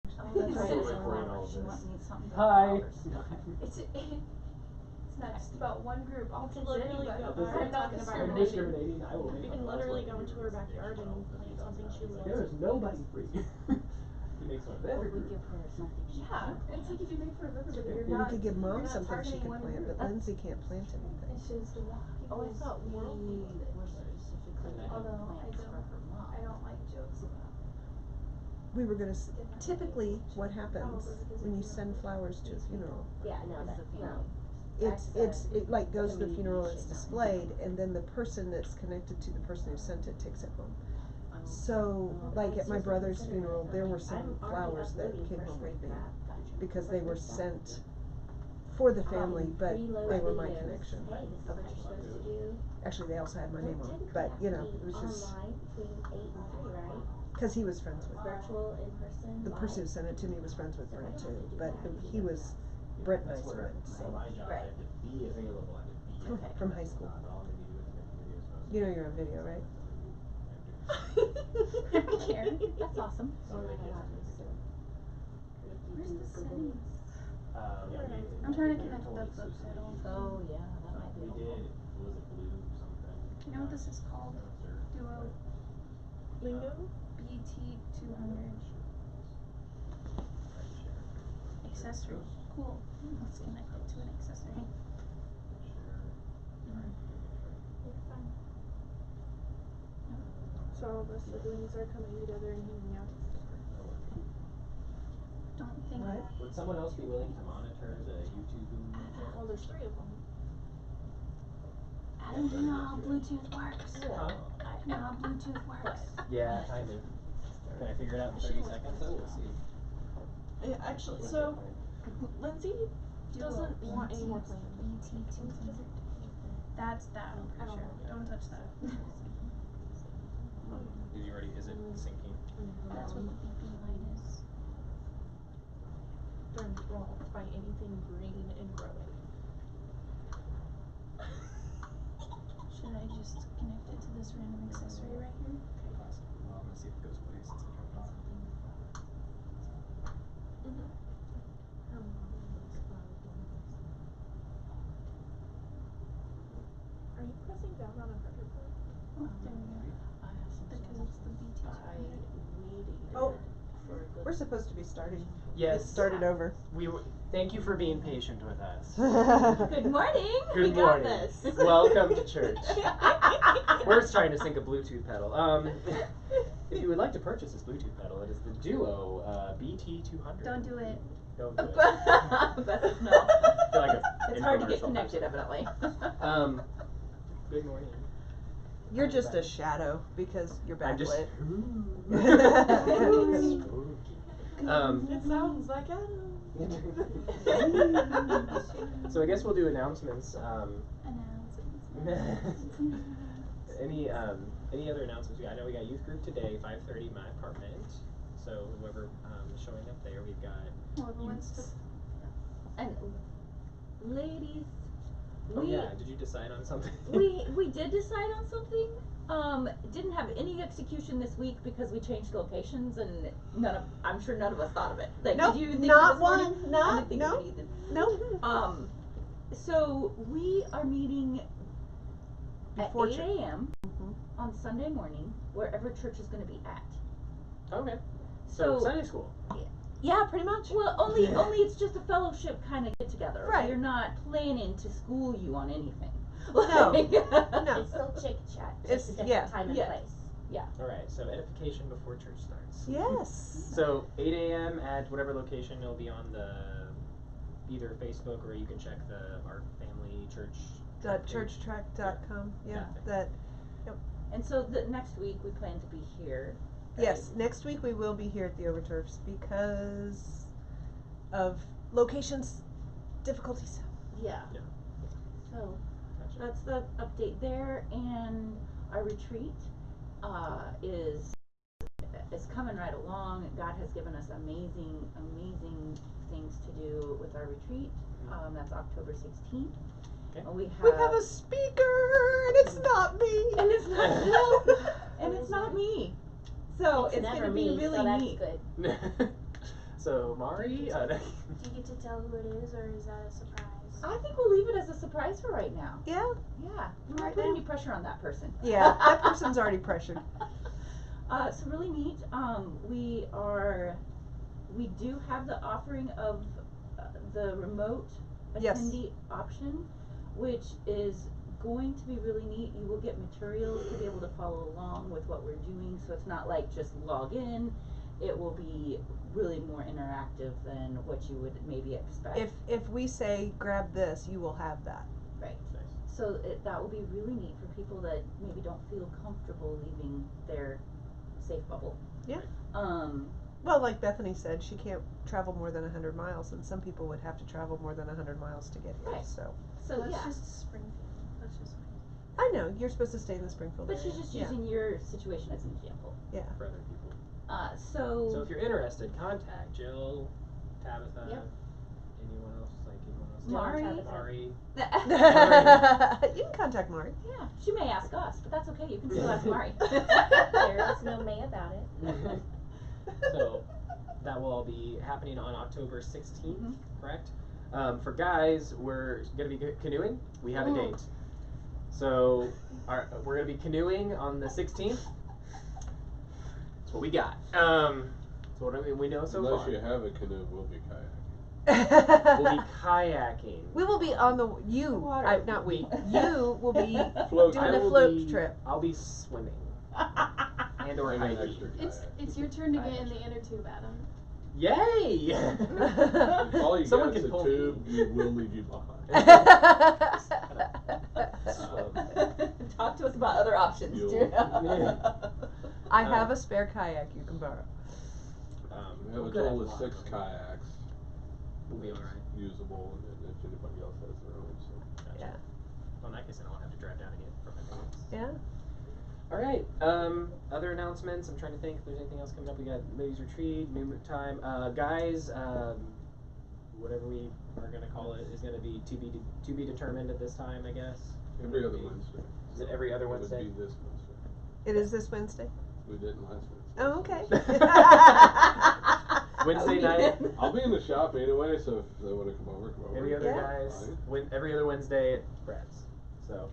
That's Right. Hi. It's not just about one group. I'll You teach can literally anybody. go- I'm not talking about I'm religion. discriminating. I will make You a can fuss literally when go I into do her it. backyard and plant something she loves. There is nobody free. He makes one of every group. Yeah, it's like if you make for a river, but you're Well, not. we could give you're Mom not something she targeting could one plant, group. but Lindsay can't plant anything. It's just the walk. Oh, I thought world needed it. Although I don't like jokes about. We were gonna, typically, what happens when you send flowers to a funeral? Yeah, no, that, no. It like goes to the funeral, it's displayed, and then the person that's connected to the person who sent it takes it home. So, like at my brother's funeral, there were some flowers that came home with me, because they were sent for the family, but they were my connection. Hey, this is what you're supposed to do. Actually, they also had my name on it, but, you know, it was just, Online between 8 and 3, right? cause he was friends with, Virtual, in person, the person who sent it to me was friends with Brent too, but he was Brent and I's friend, so, Right. Be available. I have to be Okay. from high school. all I need to do is make videos. You know you're on video, right? I don't care. That's awesome. Where's the settings? I'm I'm trying to connect to the book title. Oh, yeah, that might be We helpful. did. Was it blue something? You know what this is called? Duo Lingo? BT200 accessory. Cool. Let's connect it to an accessory. So all the siblings are coming together and hanging out. Don't think. What? Would someone else be willing to monitor the YouTube? Well, there's 3 of them. I don't know how Bluetooth works. Huh? I don't know how Bluetooth works. Yeah, kind of. Can I figure it out in 30 seconds? So we'll see. Yeah, actually, so Lindsay doesn't want any more plans. BT200. That's that, I'm pretty sure. Don't touch that. Did you already? Is it syncing? That's what the beeping light is. They're enthralled by anything green and growing. Should I just connect it to this random accessory right here? Classic. Well, I'm gonna see if it goes away since I turned it off. Are you pressing down on a pressure point? Oh, there we go. Because it's the BT200. Oh, we're supposed to be starting. Yes. It started over. Thank you for being patient with us. Good morning. Good We got morning. this. Welcome to church. We're just trying to sync a Bluetooth pedal. If you would like to purchase this Bluetooth pedal, it is the Duo BT200. Don't do it. Don't do it. That's no. I feel like a It's hard to get infomercial connected, person. evidently. Good morning. You're just a shadow because you're I'm just. backlit. It sounds like Adam. So I guess we'll do announcements. Announcements. Any other announcements? I know we got youth group today, 5:30, my apartment. So whoever is showing up there, we've got. Whoever wants to. And ladies, Oh yeah, did you decide on something? we did decide on something. Didn't have any execution this week because we changed locations and I'm sure none of us thought of it. Like, Nope, did you think not of this morning? one, not- I didn't think no. of it either. Nope. So we are meeting at Before 8 church. a.m. on Sunday morning, wherever church is going to be at. Okay. So So- Sunday school. Yeah, pretty much. Well, only it's just a fellowship kind of get together. Right. We're not planning to school you on anything. No. Like- No. It's still chick chat. It's- Just a different yeah. time and Yeah. place. Yeah. All right. So edification before church starts. Yes. So 8 a.m. at whatever location. It'll be on the either Facebook or you can check the our family church. Churchtrack.com. Yeah. Yeah. That. And so the next week we plan to be here. Yes. Next week we will be here at the Overturfs because of locations difficulties. Yeah. Yeah. So Gotcha. that's the update there, and our retreat is coming right along. God has given us amazing things to do with our retreat. That's October 16th. Okay. And we We have a speaker, and it's not me. and it's not no, and it's not me. So it's never gonna be me, really so that's neat. good. So Mari, Do you get to tell who it is, or is that a surprise? I think we'll leave it as a surprise for right now. Yeah, Yeah, we won't Right put now? any pressure on that person. yeah, that person's already pressured. So really neat. We do have the offering of the remote Yes. attendee option, which is going to be really neat. You will get materials to be able to follow along with what we're doing, so it's not like just log in. It will be really more interactive than what you would maybe expect. If we say grab this, you will have that. Right. Nice. So that will be really neat for people that maybe don't feel comfortable leaving their safe bubble. Yeah. Um, Well, like Bethany said, she can't travel more than 100 miles, and some people would have to travel more than 100 miles to get here. Right. So so That's yeah. just Springfield. That's just I know you're supposed to stay in the Springfield But area. she's just Yeah. using your situation as an example. Yeah. For other people. So So if you're interested, contact Jill, Tabitha, Yep. anyone else, Mari. Mari. You can contact Mari. Yeah, she may ask us, but that's okay. You can still ask Mari. There's no May about it. So that will all be happening on October 16th, Mhm. correct? For guys, we're gonna be canoeing. We have a Mm. date. So we're gonna be canoeing on the 16th. That's what we got. So what do we know so Unless far? you have a canoe, we'll be kayaking. We'll be kayaking. We will be on the Water. not we. You will be Float. doing I a will float be- trip. I'll be swimming and or And an hiking. extra It's your turn to get in the inner tube, Adam. Yay! All you Someone got is can a pull tube, me. we will leave you behind. Talk to us about other options You'll- too. I have a spare kayak you can borrow. We have we're a gonna total of have 6 lots. kayaks. We'll be alright. Usable, and then if anybody else has their own, so. Gotcha. Yeah. Well, in that case, I don't have to drive down again for my things. Yeah. All right. Other announcements. I'm trying to think if there's anything else coming up. We got ladies retreat, new time. Guys, whatever we are gonna call it is gonna be to be determined at this time, I guess. Every other Wednesday. Is it every other Wednesday? It would be this Wednesday. It is this Wednesday. We didn't last Wednesday. Oh, okay. Wednesday night. I'll be in the shop anyway, so if they wanna come over, come over. Every other Yeah. guys. Every other Wednesday at Brad's. So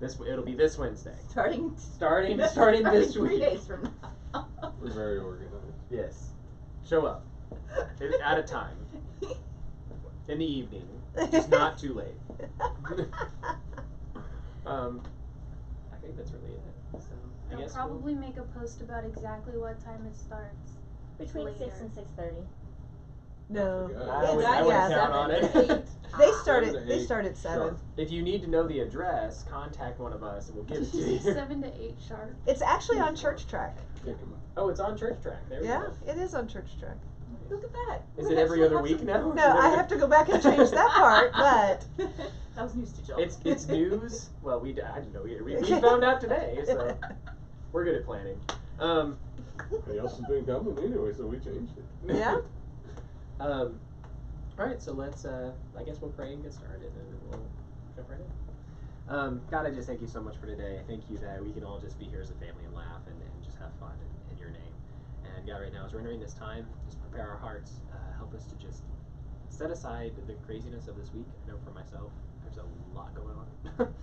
it'll be this Wednesday. Starting Starting this 3 week. days from now. We're very organized. Yes. Show up. At a time. In the evening. Just not too late. I think that's really it. So I I'll guess probably make a post about exactly what time it starts. Between 6 Later. and 6:30. No. Yeah. I would Yeah, count on it. 7 to 8. They 7 to They 8 start at 7. sharp. If you need to know the address, contact one of us and we'll give it to Did you say you. 7 to 8 sharp? It's actually on Church Track. Kick 'em out. Oh, it's on Church Track. There we Yeah, go. it is on Church Track. Look at that. Is We it every actually other have week some- now? No, I have to go back and change that part, but That was news to Jill. It's news. Well, I didn't know either. We found out today, so we're good at planning. Everybody else has been coming anyway, so we changed it. Yeah. All right, so let's. I guess we'll pray and get started, and then we'll jump right in. God, I just thank you so much for today. I thank you that we can all just be here as a family and laugh and just have fun in your name. And God, right now, as we're entering this time, just prepare our hearts. Help us to just set aside the craziness of this week. I know for myself, there's a lot going on.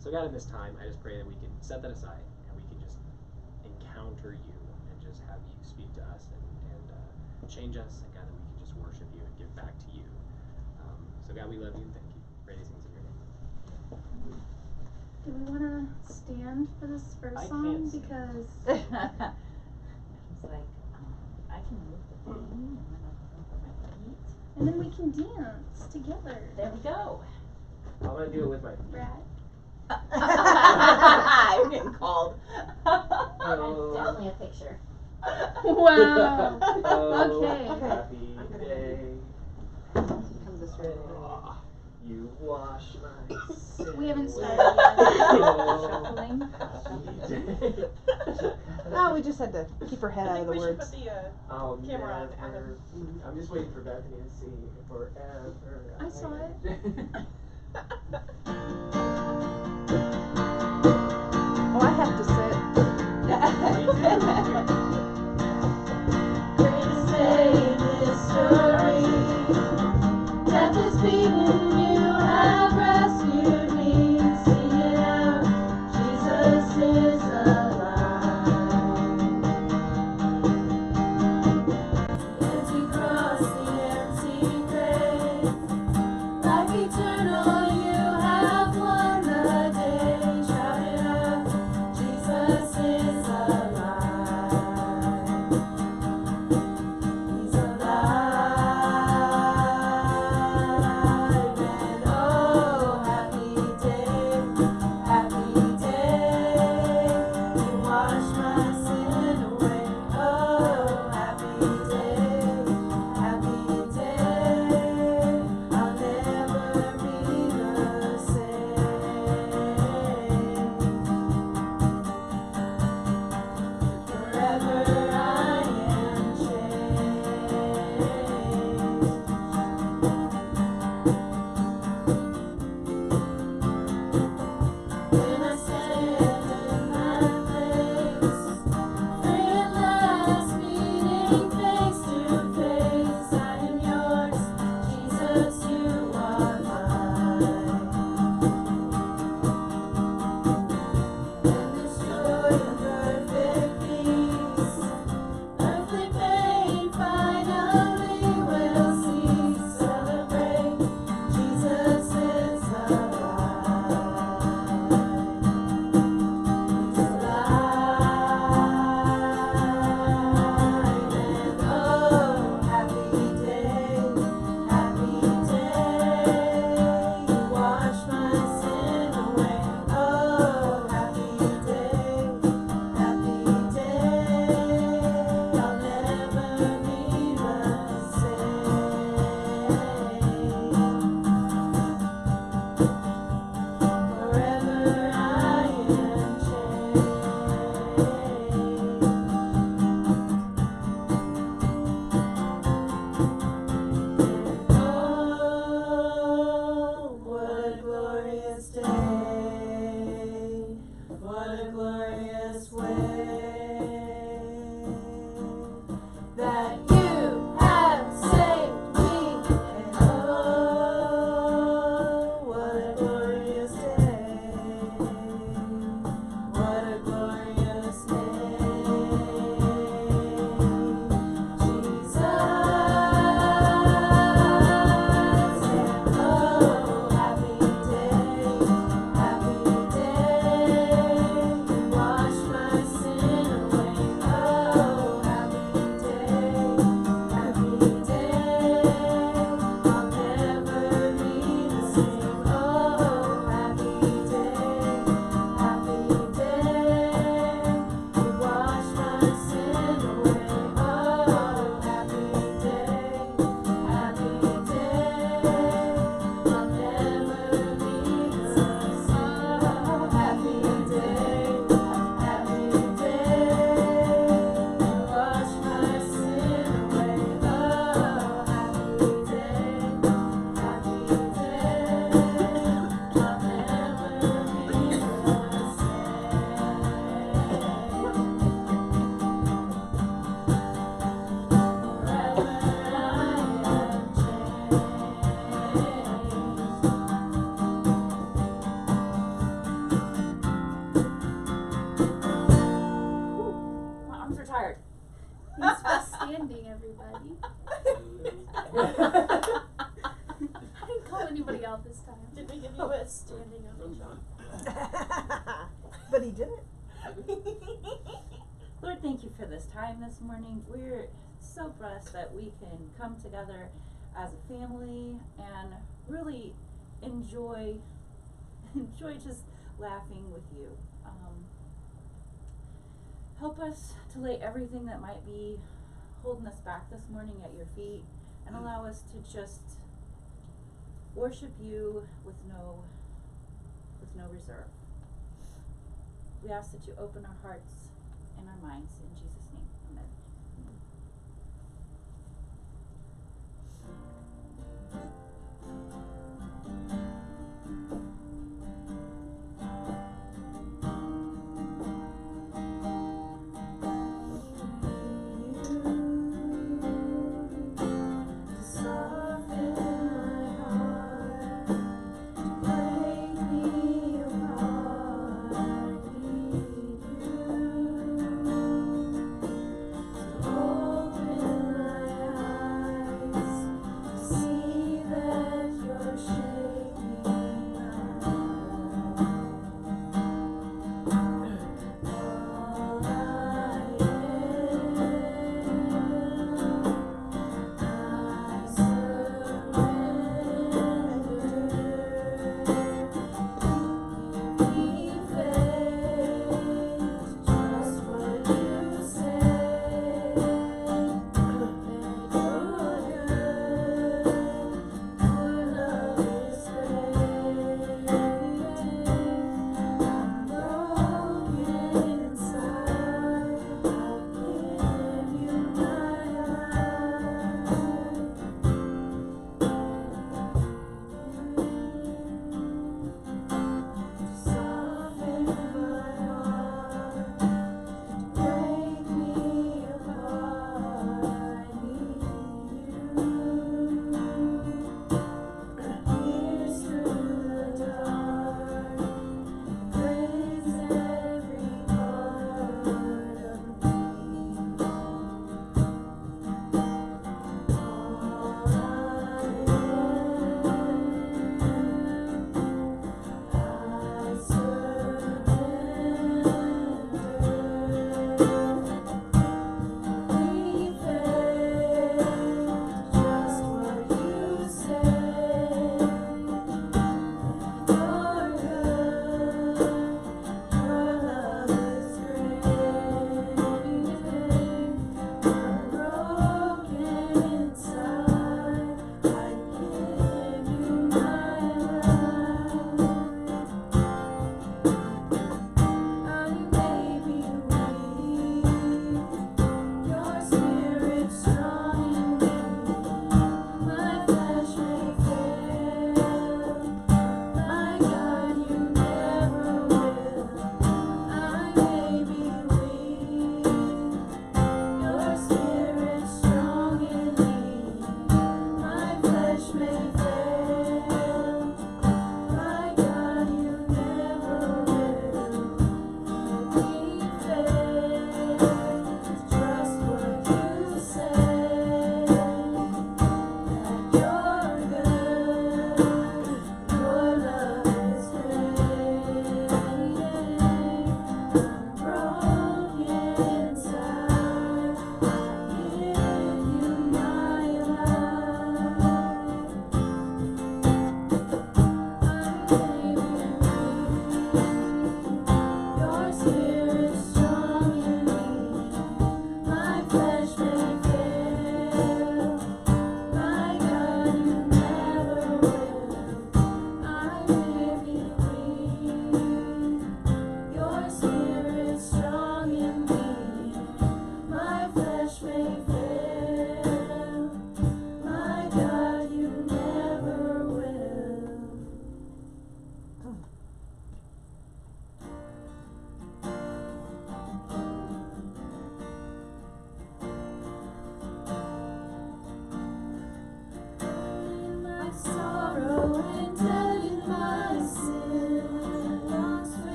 So God, in this time, I just pray that we can set that aside and we can just encounter you and just have you speak to us and change us, and God, that we can just worship you and give back to you. So God, we love you and thank you. Pray these things in your name. Do we want to stand for this first I song? can't sing. Because It's like, I can move the thing and then I can put my feet. and then we can dance together. There we go. I'm gonna do it with my feet. Brad. You're getting called. Oh. That's definitely a picture. Wow. Oh, Okay. happy day. Come this way. You wash my sin We haven't away. started yet. Oh, happy day. No, we just had to keep her head out of the words. I'll Camera on, never. I'm just waiting for Bethany to see forever. I saw it. Oh, I have to sit. Me too. Say this I didn't call anybody out this time. Did we give you a standing ovation? But he didn't. Lord, thank you for this time this morning. We're so blessed that we can come together as a family and really enjoy just laughing with you. Help us to lay everything that might be holding us back this morning at your feet and allow us to just worship you with no reserve. We ask that you open our hearts and our minds in Jesus' name. Amen. Soften my heart, break me apart, need you.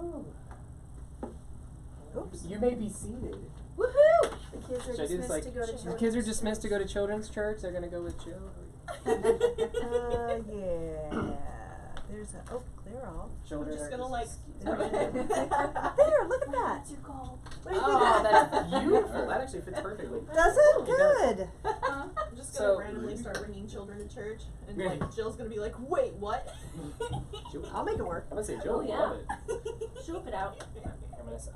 Ooh. Oops. You may be seated. Woohoo! The kids are Should I do this dismissed like to go to the children's kids are dismissed to go to church. children's church? They're gonna go with Jill. Yeah. There's a, oh, clear off. Children just are gonna, like, There, There, look at that. What's your call? What do you Oh, think? that's beautiful. That actually fits perfectly. Does it? It does. Good. I'm just gonna So- randomly start bringing children to church, and Yeah. like Jill's gonna be like, "Wait, what?" Jill- I'll make it work. I'm gonna say Jill Oh, will yeah. love it. Swoop it out. I'm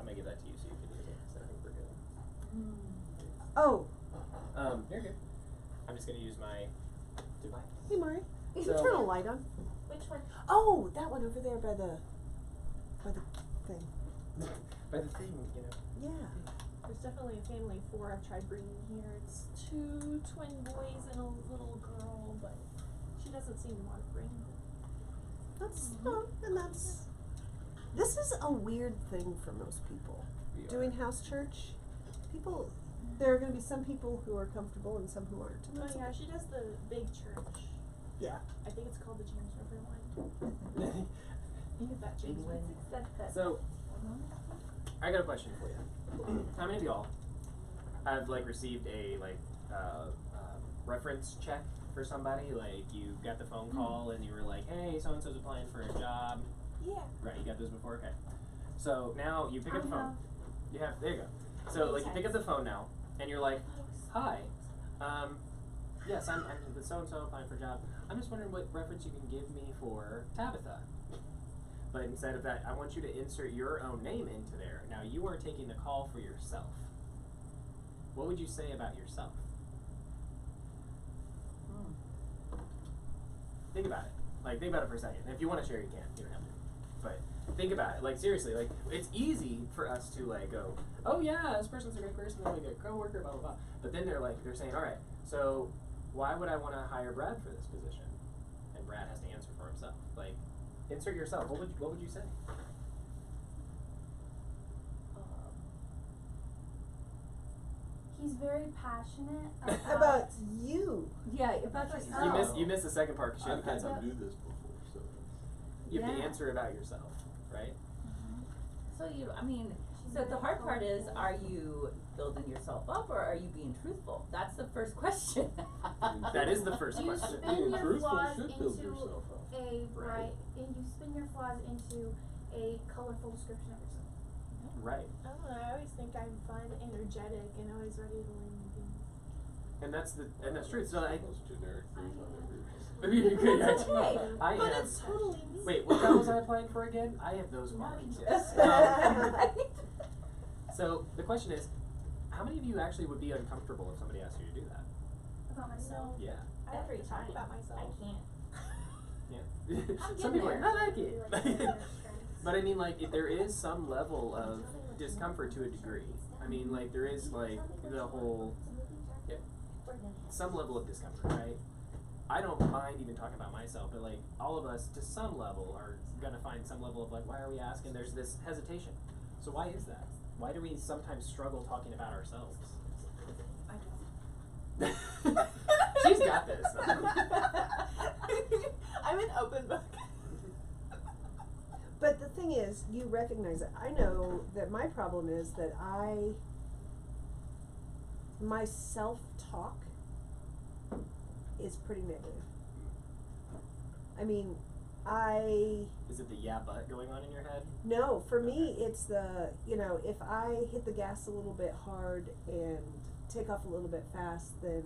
gonna give that to you so you can use it. So I think we're good. Oh, You're good. I'm just gonna use my device. hey Mari. Can you So- turn a light on? Which one? Oh, that one over there by the thing. By the thing, you know. Yeah. There's definitely a family of 4 I've tried bringing here. It's 2 twin boys and a little girl, but she doesn't seem to want to bring them. That's and that's. This is a weird thing for most people. We are. Doing house church, people. There are going to be some people who are comfortable and some who aren't. And Oh that's yeah, she does the big church. Yeah. I think it's called the James River one. If that James England. River. So, I got a question for you. How many of y'all have like received a reference check for somebody? Like you got the phone call and you were like, "Hey, so and so's applying for a job." Yeah. Right, you got those before. Okay. So now you pick up the phone. You have. There you go. So like you pick up the phone now and you're like, "Hi, yes, I'm the so and so applying for a job. I'm just wondering what reference you can give me for Tabitha." But instead of that, I want you to insert your own name into there. Now you are taking the call for yourself. What would you say about yourself? Think about it. Like, think about it for a second. If you want to share, you can. You don't have to. But think about it. Like, seriously. Like, it's easy for us to, like, go, oh, yeah, this person's a great person. They're like a coworker, blah, blah, blah. But then they're saying, all right, so why would I want to hire Brad for this position? And Brad has to answer for himself. Like, insert yourself. What would you say? He's very passionate How about you? Yeah, about yourself. You missed the second part because you I've have had kids. to do this before, so. You have to Yeah. answer about yourself, right? So so the hard part is, are you building yourself up or are you being truthful? That's the first question. That is the first You question. spin Being your truthful flaws should build into yourself up. a Right. and you spin your flaws into a colorful description of yourself. Right. I don't know, I always think I'm fun, energetic, and always ready to learn new things. And that's true. So I Those generic things on every. That's okay. I But am. it's totally me. Wait, what job was I applying for again? I have those marks. Yes. Right? So the question is, how many of you actually would be uncomfortable if somebody asked you to do that? About myself. Yeah. I like Every to talk time. about myself. I can't. Yeah. I'm Some getting people are, there. I like it. Like, strengths. But I mean, like, if there is some level of discomfort to a degree. I mean, like, there is, like, the whole, yeah, some level of discomfort, right? I don't mind even talking about myself, but, like, all of us, to some level, are gonna find some level of, like, why are we asking? There's this hesitation. So why is that? Why do we sometimes struggle talking about ourselves? She's got this. I'm an open book. But the thing is, you recognize it. I know that my problem is that my self-talk is pretty negative. I mean, Is it the yeah but going on in your head? no, for me, it's if I hit the gas a little bit hard and take off a little bit fast, then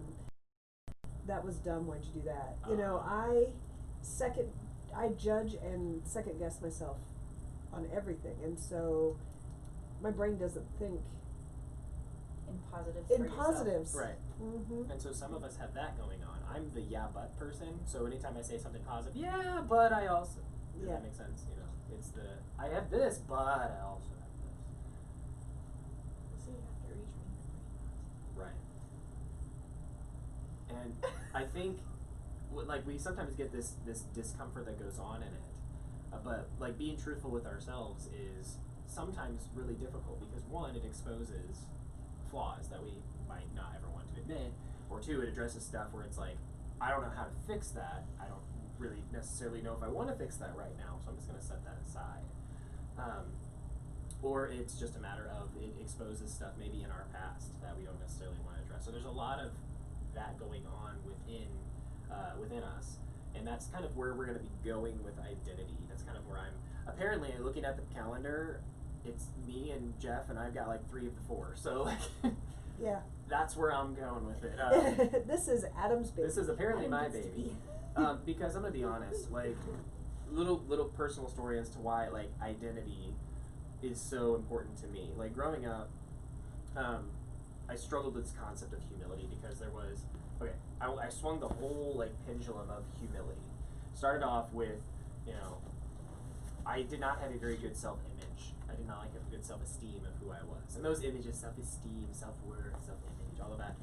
that was dumb, why'd you do that? I judge and second guess myself on everything, and so my brain doesn't think In positives in for yourself. positives. Right. Mm-hmm. And so some of us have that going on. I'm the yeah but person, so anytime I say something positive, yeah, but I also. Does Yeah. that make sense? You know, it's I have this, but I also have this. So you have to retrain your brain. Right. And I think, like, we sometimes get this discomfort that goes on in it, but like being truthful with ourselves is sometimes really difficult because one, it exposes flaws that we might not ever want to admit, or two, it addresses stuff where it's like, I don't know how to fix that. I don't really necessarily know if I want to fix that right now, so I'm just going to set that aside. or it's just a matter of it exposes stuff maybe in our past that we don't necessarily want to address. So there's a lot of that going on within us, and that's kind of where we're going to be going with identity. That's kind of where I'm apparently looking at the calendar. It's me and Jeff, and I've got like 3 of the 4. So like, Yeah. that's where I'm going with it. This is Adam's baby. This is apparently my Adam gets to baby. Because I'm gonna be honest, like, little personal story as to why like identity is so important to me. Like growing up, I struggled with this concept of humility because there was I swung the whole like pendulum of humility. Started off with, I did not have a very good self-image. I did not have a good self-esteem of who I was, and those images, self-esteem, self-worth, self-image, all of that